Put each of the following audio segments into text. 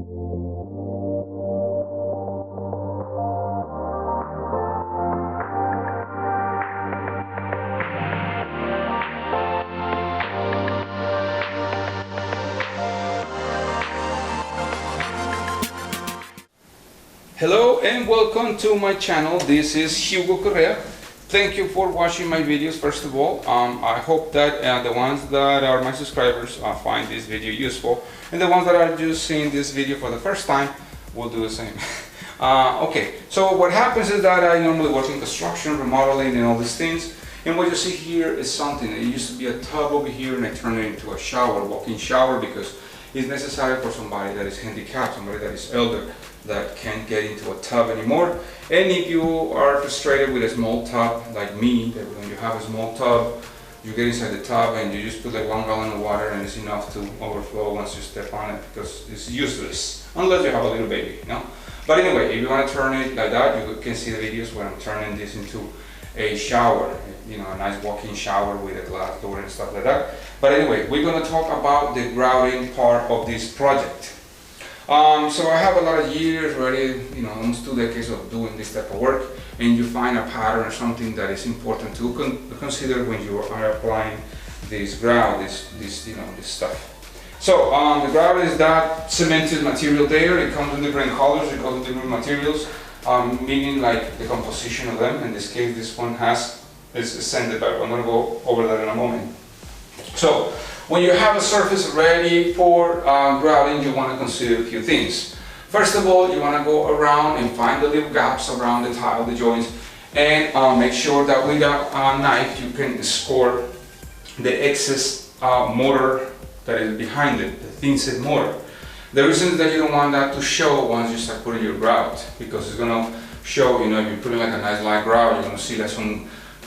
Hello and welcome to my channel. This is Hugo Correa. Thank you for watching my videos. First of all, I hope that the ones that are my subscribers find this video useful, and the ones that are just seeing this video for the first time will do the same. Okay, so what happens is that I normally work in construction, remodeling, and all these things. And what you see here is something. It used to be a tub over here, and I turned it into a shower, walk-in shower, because it's necessary for somebody that is handicapped, somebody that is elder, that can't get into a tub anymore. And if you are frustrated with a small tub like me, that when you have a small tub, you get inside the tub and you just put like 1 gallon of water and it's enough to overflow once you step on it, because it's useless unless you have a little baby, you know. But anyway, if you want to turn it like that, you can see the videos where I'm turning this into a shower, you know, a nice walk-in shower with a glass door and stuff like that. But anyway, we're going to talk about the grouting part of this project. So I have a lot of years already, you know, almost 2 decades of doing this type of work, and you find a pattern or something that is important to consider when you are applying this grout, this stuff. So the grout is that cemented material there. It comes in different colors, it comes in different materials, meaning like the composition of them. In this case, this one is sanded back. I'm going to go over that in a moment. So when you have a surface ready for grouting, you want to consider a few things. First of all, you want to go around and find the little gaps around the tile, the joints, and make sure that with a knife you can score the excess mortar that is behind it, the thin set mortar. The reason is that you don't want that to show once you start putting your grout, because it's going to show, you know, if you're putting like a nice light grout, you're going to see like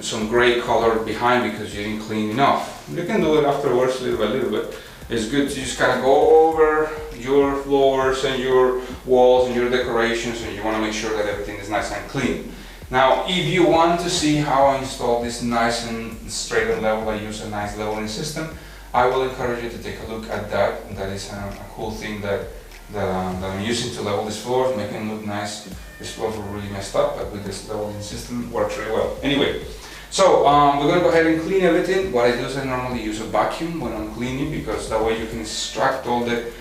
some gray color behind because you didn't clean enough. You can do it afterwards, little by little bit. It's good to just kind of go over your floors and your walls and your decorations, and you want to make sure that everything is nice and clean. Now, if you want to see how I install this nice and straight and level, I use a nice leveling system, I will encourage you to take a look at that. That is a cool thing that I'm using to level this floor, make it look nice. This floor was really messed up, but with this leveling system, it works really well. Anyway, so we're going to go ahead and clean everything. What I do is I normally use a vacuum when I'm cleaning, because that way you can extract all the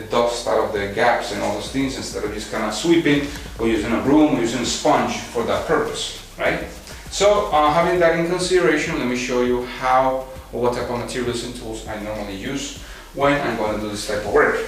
dust out of the gaps and all those things, instead of just kind of sweeping or using a broom or using a sponge for that purpose, right? So having that in consideration, let me show you what type of materials and tools I normally use when I'm going to do this type of work.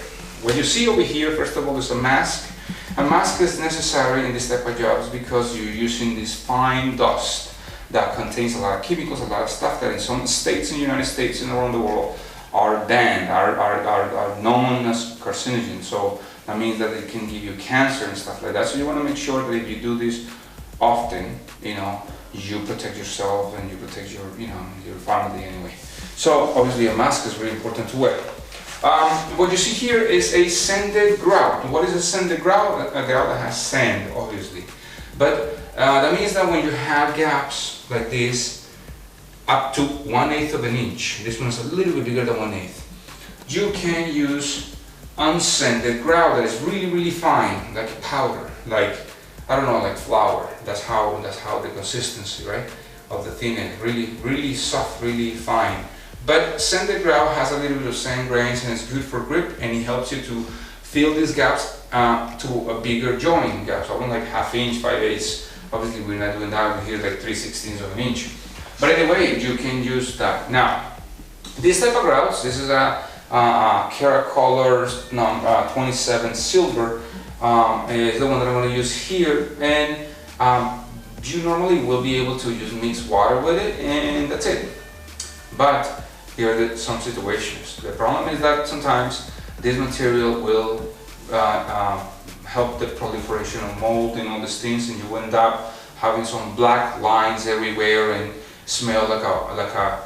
What you see over here, first of all, is a mask. A mask is necessary in this type of jobs because you're using this fine dust that contains a lot of chemicals, a lot of stuff that in some states in the United States and around the world are banned, are known as carcinogens. So that means that it can give you cancer and stuff like that. So you want to make sure that if you do this often, you know, you protect yourself and you protect your, you know, your family anyway. So obviously a mask is really important to wear. What you see here is a sanded grout. What is a sanded grout? A grout that has sand, obviously. But that means that when you have gaps like this, up to 1/8 of an inch, this one's a little bit bigger than 1/8, you can use unsanded grout that is really, really fine, like powder, like, I don't know, like flour. That's how the consistency, right, of the thin end, really, really soft, really fine. But sanded grout has a little bit of sand grains and it's good for grip, and it helps you to fill these gaps to a bigger joint gap. So I want like 1/2 inch, 5/8. Obviously we're not doing that, we're here like 3/16 of an inch. But anyway, you can use that. Now, this type of grouts, this is a Carat Color 27 silver, is the one that I'm going to use here, and you normally will be able to just mix water with it, and that's it. But here are some situations. The problem is that sometimes this material will help the proliferation of mold and all these things, and you end up having some black lines everywhere and smell like a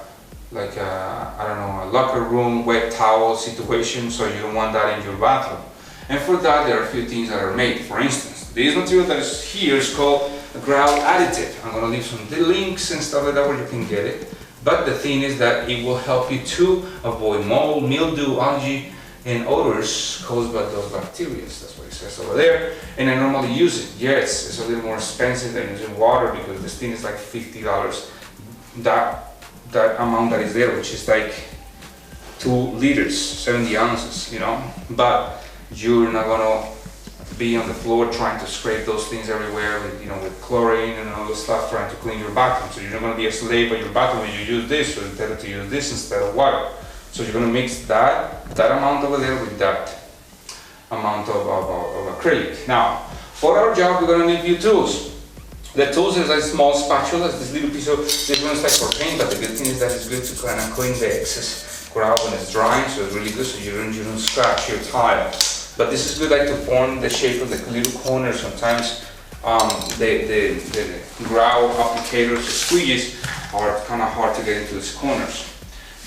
I don't know, a locker room wet towel situation. So you don't want that in your bathroom. And for that, there are a few things that are made. For instance, this material that is here is called a grout additive. I'm going to leave some links and stuff like that where you can get it. But the thing is that it will help you to avoid mold, mildew, algae, and odors caused by those bacteria. That's what it says over there. And I normally use it. Yes, it's a little more expensive than using water because this thing is like $50. That amount that is there, which is like 2 liters, 70 ounces, you know. But you're not gonna be on the floor trying to scrape those things everywhere with, you know, with chlorine and all this stuff trying to clean your bathroom. So you're not gonna be a slave of your bathroom when you use this, so instead to use this instead of water. So you're gonna mix that amount over there with that amount of acrylic. Now, for our job, we're gonna need a few tools. The tools is a small spatula, this little piece of, this one is like for paint, but the good thing is that it's good to kind of clean the excess grout when it's drying, so it's really good so you don't scratch your tile. But this is good like to form the shape of the little corners. Sometimes the grout applicators, the squeegees, are kind of hard to get into these corners.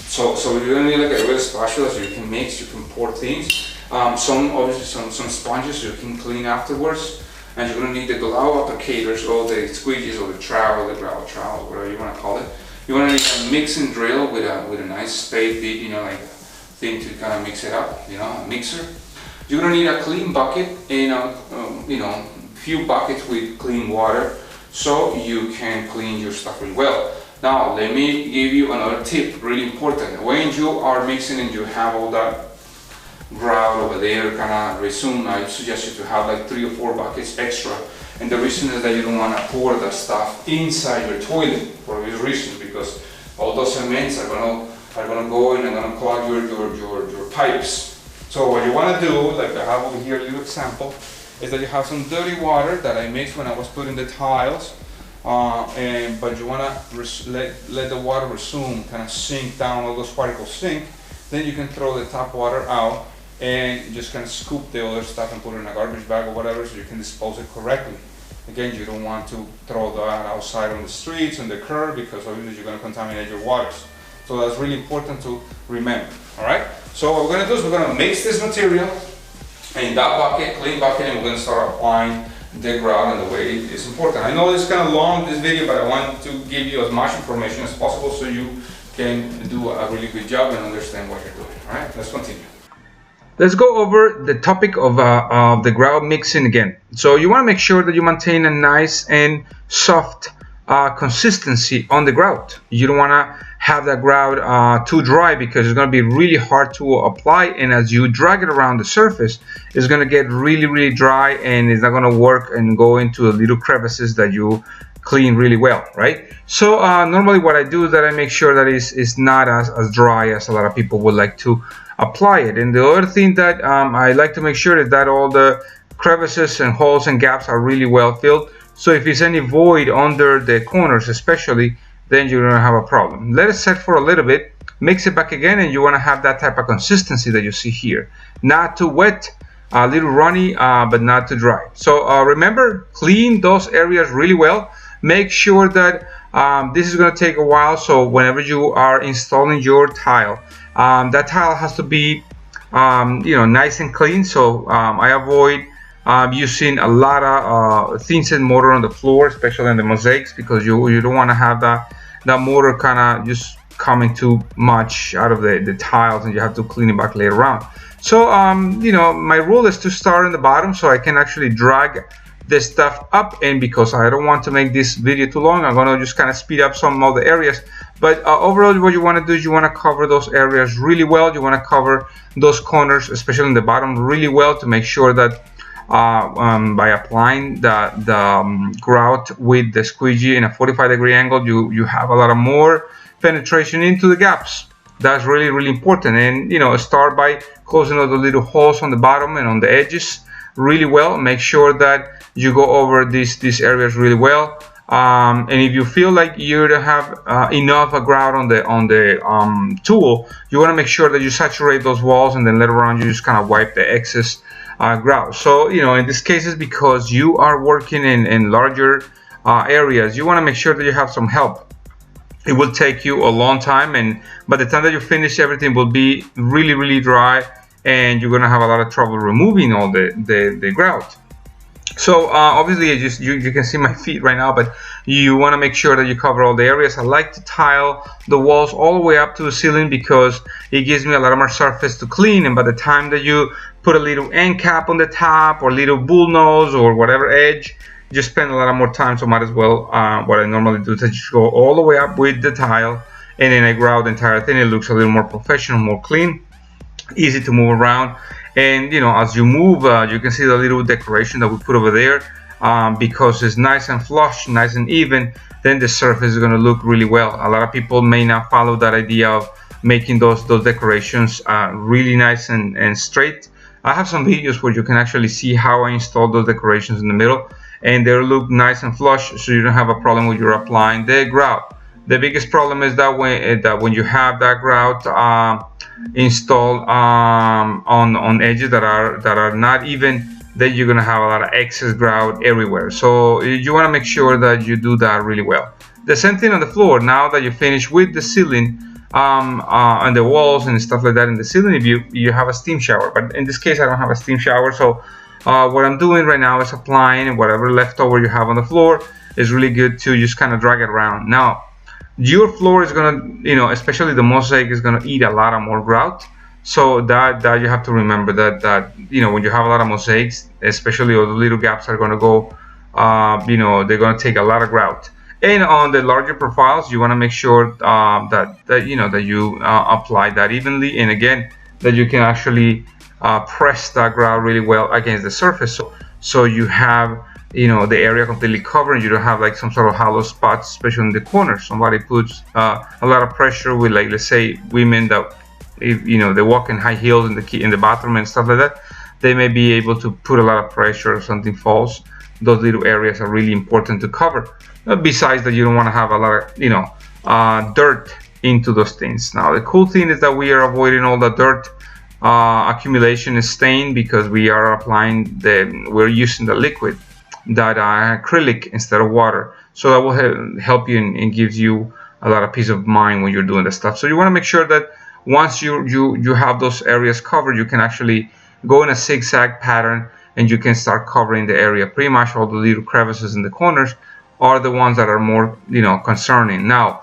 So you're gonna need like a real spatula so you can mix, you can pour things. Obviously some sponges so you can clean afterwards. And you're gonna need the grout applicators or the squeegees or the trowel, the grout trowel, whatever you wanna call it. You're gonna need a mixing drill with a nice spade, you know, like thing to kind of mix it up, you know, a mixer. You're gonna need a clean bucket and you know, few buckets with clean water so you can clean your stuff really well. Now let me give you another tip, really important. When you are mixing and you have all that grout over there kind of resume, I suggest you to have like 3 or 4 buckets extra. And the reason is that you don't want to pour that stuff inside your toilet for this reason, because all those cements are gonna go and are gonna clog your pipes. So what you want to do, like I have over here a little example, is that you have some dirty water that I mixed when I was putting the tiles, but you want to let the water resume, kind of sink down, all those particles sink. Then you can throw the tap water out and just kind of scoop the other stuff and put it in a garbage bag or whatever so you can dispose it correctly. Again, you don't want to throw that outside on the streets, on the curb, because obviously you're going to contaminate your waters. So that's really important to remember, all right? So what we're going to do is we're going to mix this material in that bucket, clean bucket, and we're going to start applying the grout in the way it is important. I know it's kind of long, this video, but I want to give you as much information as possible so you can do a really good job and understand what you're doing. All right, let's continue. Let's go over the topic of the grout mixing again. So you want to make sure that you maintain a nice and soft consistency on the grout. You don't want to have that grout too dry because it's going to be really hard to apply, and as you drag it around the surface, it's going to get really dry and it's not going to work and go into the little crevices that you clean really well, right? So normally what I do is that I make sure that it's not as dry as a lot of people would like to apply it. And the other thing that I like to make sure is that all the crevices and holes and gaps are really well filled. So if there's any void under the corners especially, then you're gonna have a problem. Let it set for a little bit, mix it back again, and you want to have that type of consistency that you see here. Not too wet, a little runny, but not too dry. So remember, clean those areas really well. Make sure that this is going to take a while, so whenever you are installing your tile, that tile has to be you know, nice and clean. So I avoid using a lot of thin set mortar on the floor, especially in the mosaics, because you don't want to have that mortar kind of just coming too much out of the tiles, and you have to clean it back later on. So you know, my rule is to start in the bottom so I can actually drag this stuff up, and because I don't want to make this video too long, I'm gonna just kind of speed up some of the areas. But overall, what you want to do is you want to cover those areas really well. You want to cover those corners, especially in the bottom, really well, to make sure that by applying the grout with the squeegee in a 45-degree angle, you have a lot of more penetration into the gaps. That's really important. And you know, start by closing all the little holes on the bottom and on the edges really well. Make sure that you go over these areas really well. And if you feel like you don't have enough grout on the tool, you want to make sure that you saturate those walls, and then later on you just kind of wipe the excess grout. So you know, in this case, because you are working in larger areas, you want to make sure that you have some help. It will take you a long time, and by the time that you finish, everything will be really dry, and you're gonna have a lot of trouble removing all the grout. So obviously you can see my feet right now, but you want to make sure that you cover all the areas. I like to tile the walls all the way up to the ceiling because it gives me a lot of more surface to clean, and by the time that you put a little end cap on the top or little bull nose or whatever edge, you spend a lot of more time. So might as well, what I normally do is I just go all the way up with the tile, and then I grout the entire thing. It looks a little more professional, more clean, easy to move around. And as you move, you can see the little decoration that we put over there, because it's nice and flush, nice and even. Then the surface is going to look really well. A lot of people may not follow that idea of making those decorations really nice and straight. I have some videos where you can actually see how I installed those decorations in the middle, and they look nice and flush, so you don't have a problem when you're applying the grout. The biggest problem is that when you have that grout installed on edges that are not even, then you're gonna have a lot of excess grout everywhere. So you want to make sure that you do that really well. The same thing on the floor. Now that you finish with the ceiling, on the walls and stuff like that in the ceiling, if you have a steam shower, but in this case I don't have a steam shower, so what I'm doing right now is applying whatever leftover you have on the floor. Is really good to just kind of drag it around. Now your floor is gonna, especially the mosaic, is gonna eat a lot of more grout. So that you have to remember that when you have a lot of mosaics, especially all the little gaps are gonna go, they're gonna take a lot of grout. And on the larger profiles, you want to make sure that you apply that evenly, and again that you can actually press that grout really well against the surface, so you have the area completely covered, and you don't have like some sort of hollow spots, especially in the corners. Somebody puts a lot of pressure with, like, let's say women that if they walk in high heels in the bathroom and stuff like that, they may be able to put a lot of pressure if something falls. Those little areas are really important to cover. Besides that, you don't want to have a lot of dirt into those things. Now the cool thing is that we are avoiding all the dirt accumulation and stain, because we're using the liquid, that acrylic instead of water. So that will help you and gives you a lot of peace of mind when you're doing the stuff. So you want to make sure that once you have those areas covered, you can actually go in a zigzag pattern and you can start covering the area. Pretty much all the little crevices in the corners are the ones that are more concerning. Now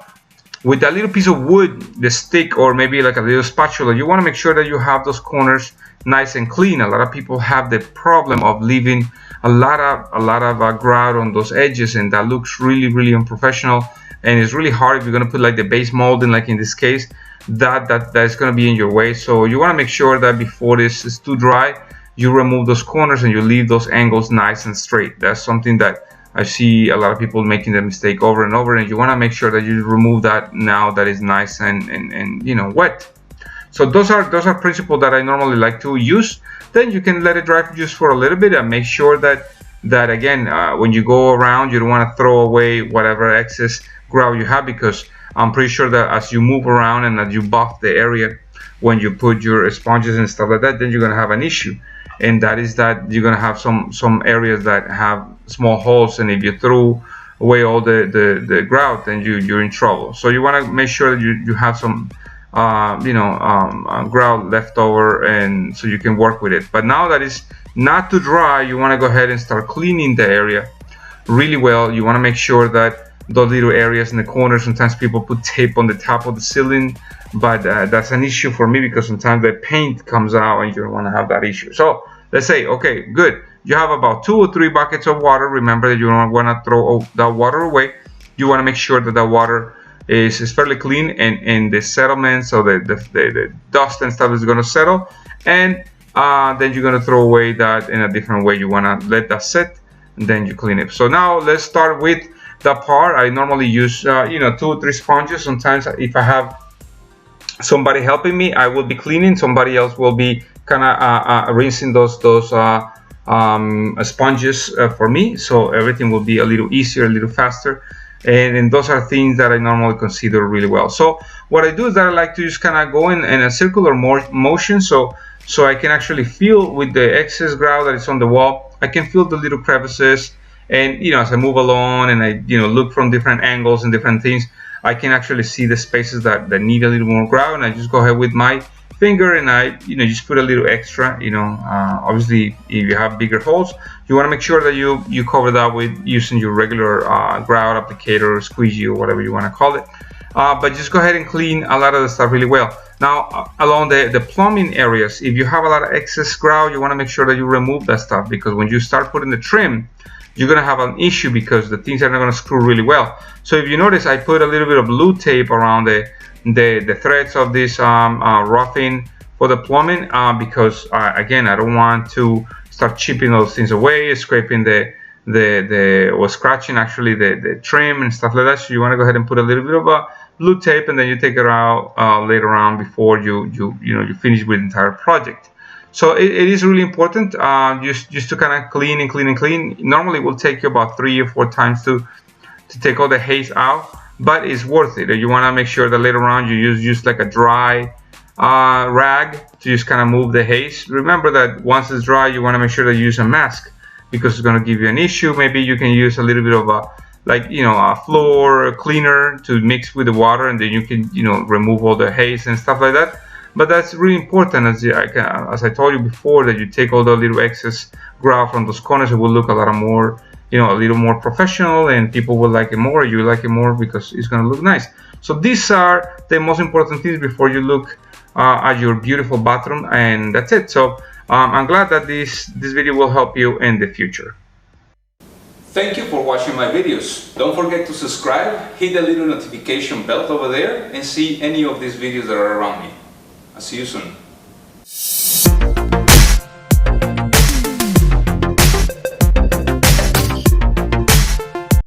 with that little piece of wood, the stick, or maybe like a little spatula, you want to make sure that you have those corners nice and clean. A lot of people have the problem of leaving a lot of grout on those edges, and that looks really unprofessional, and it's really hard if you're going to put like the base molding, like in this case, that's going to be in your way. So you want to make sure that before this is too dry, you remove those corners and you leave those angles nice and straight. That's something that I see a lot of people making the mistake over and over, and you want to make sure that you remove that now that is nice and wet. So those are principles that I normally like to use. Then you can let it dry just for a little bit, and make sure that again, when you go around, you don't want to throw away whatever excess grout you have, because I'm pretty sure that as you move around and as you buff the area, when you put your sponges and stuff like that, then you're going to have an issue, and that is that you're going to have some areas that have small holes, and if you throw away all the grout, then you're in trouble. So you want to make sure that you have some grout left over, and so you can work with it. But now that it's not too dry, you want to go ahead and start cleaning the area really well. You want to make sure that those little areas in the corners, sometimes people put tape on the top of the ceiling, but that's an issue for me, because sometimes the paint comes out and you don't want to have that issue. So let's say, okay, good, you have about 2 or 3 buckets of water. Remember that you don't want to throw that water away. You want to make sure that the water is fairly clean, and the settlement, so the dust and stuff is going to settle, and then you're going to throw away that in a different way. You want to let that sit, and then you clean it. So now let's start with the part. I normally use 2 or 3 sponges. Sometimes if I have somebody helping me, I will be cleaning, somebody else will be kind of rinsing those sponges for me, so everything will be a little easier, a little faster. And those are things that I normally consider really well. So what I do is that I like to just kind of go in a circular motion, so I can actually feel with the excess grout that is on the wall, I can feel the little crevices, and as I move along and I look from different angles and different things, I can actually see the spaces that need a little more grout, and I just go ahead with my finger, and I just put a little extra. Obviously if you have bigger holes, you want to make sure that you cover that with using your regular grout applicator, squeegee, or whatever you want to call it. But just go ahead and clean a lot of the stuff really well. Now along the plumbing areas, if you have a lot of excess grout, you want to make sure that you remove that stuff, because when you start putting the trim, you're going to have an issue because the things are not going to screw really well. So if you notice, I put a little bit of blue tape around the threads of this roughing for the plumbing, because again, I don't want to start chipping those things away, scraping or scratching actually the trim and stuff like that. So you want to go ahead and put a little bit of blue tape, and then you take it out later on before you finish with the entire project. So it is really important just to kind of clean and clean and clean. Normally it will take you about 3 or 4 times to take all the haze out, but it's worth it. You want to make sure that later on you use like a dry rag to just kind of move the haze. Remember that once it's dry, you want to make sure that you use a mask, because it's going to give you an issue. Maybe you can use a little bit of a floor cleaner to mix with the water, and then you can remove all the haze and stuff like that. But that's really important, as I told you before, that you take all the little excess grout from those corners. It will look a little more professional, and people will like it more. You like it more because it's going to look nice. So these are the most important things before you look at your beautiful bathroom, and that's it. So I'm glad that this video will help you in the future. Thank you for watching my videos. Don't forget to subscribe, hit the little notification bell over there, and see any of these videos that are around me. I'll see you soon.